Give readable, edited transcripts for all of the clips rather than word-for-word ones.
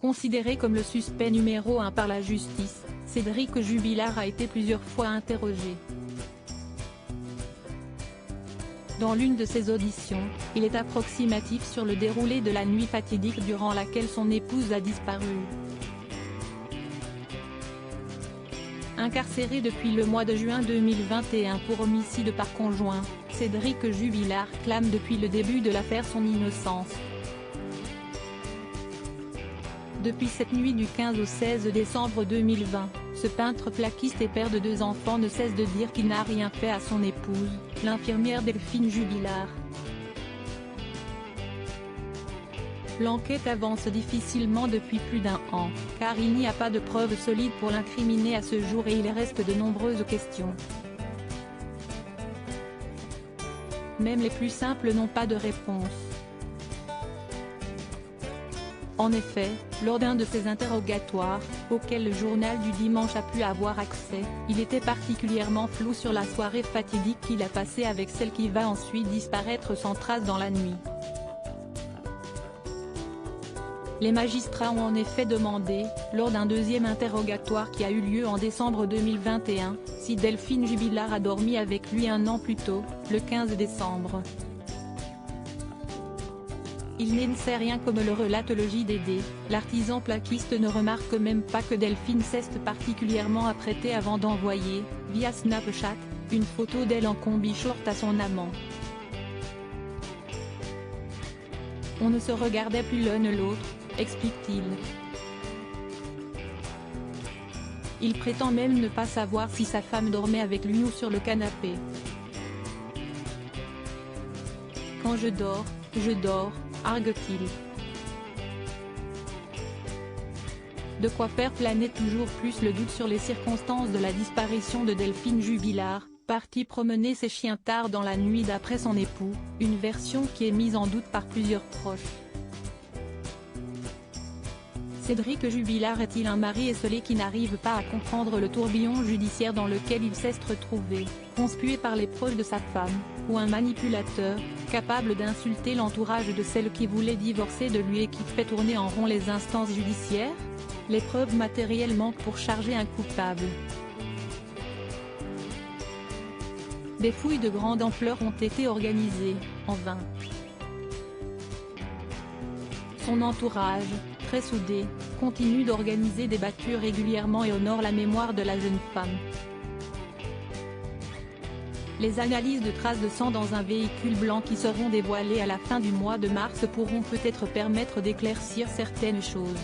Considéré comme le suspect numéro 1 par la justice, Cédric Jubilard a été plusieurs fois interrogé. Dans l'une de ses auditions, il est approximatif sur le déroulé de la nuit fatidique durant laquelle son épouse a disparu. Incarcéré depuis le mois de juin 2021 pour homicide par conjoint, Cédric Jubilard clame depuis le début de l'affaire son innocence. Depuis cette nuit du 15 au 16 décembre 2020, ce peintre plaquiste et père de 2 enfants ne cesse de dire qu'il n'a rien fait à son épouse, l'infirmière Delphine Jubilard. L'enquête avance difficilement depuis plus d'1 an, car il n'y a pas de preuves solides pour l'incriminer à ce jour et il reste de nombreuses questions. Même les plus simples n'ont pas de réponse. En effet, lors d'un de ces interrogatoires, auquel le journal du dimanche a pu avoir accès, il était particulièrement flou sur la soirée fatidique qu'il a passée avec celle qui va ensuite disparaître sans trace dans la nuit. Les magistrats ont en effet demandé, lors d'un deuxième interrogatoire qui a eu lieu en décembre 2021, si Delphine Jubilard a dormi avec lui 1 an plus tôt, le 15 décembre. Il n'en sait rien comme le relate le JDD, l'artisan plaquiste ne remarque même pas que Delphine s'est particulièrement apprêtée avant d'envoyer, via Snapchat, une photo d'elle en combi-short à son amant. On ne se regardait plus l'un l'autre, explique-t-il. Il prétend même ne pas savoir si sa femme dormait avec lui ou sur le canapé. Quand je dors, argue-t-il. De quoi faire planer toujours plus le doute sur les circonstances de la disparition de Delphine Jubilard, partie promener ses chiens tard dans la nuit d'après son époux, une version qui est mise en doute par plusieurs proches. Cédric Jubilard est-il un mari esseulé qui n'arrive pas à comprendre le tourbillon judiciaire dans lequel il s'est retrouvé, conspué par les proches de sa femme, ou un manipulateur, capable d'insulter l'entourage de celle qui voulait divorcer de lui et qui fait tourner en rond les instances judiciaires? Les preuves matérielles manquent pour charger un coupable. Des fouilles de grande ampleur ont été organisées, en vain. Son entourage, très soudé, continue d'organiser des battues régulièrement et honore la mémoire de la jeune femme. Les analyses de traces de sang dans un véhicule blanc qui seront dévoilées à la fin du mois de mars pourront peut-être permettre d'éclaircir certaines choses.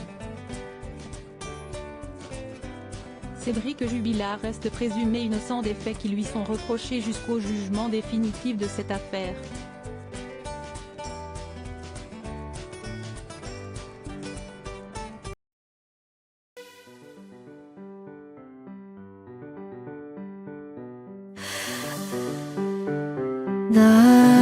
Cédric Jubilard reste présumé innocent des faits qui lui sont reprochés jusqu'au jugement définitif de cette affaire. 나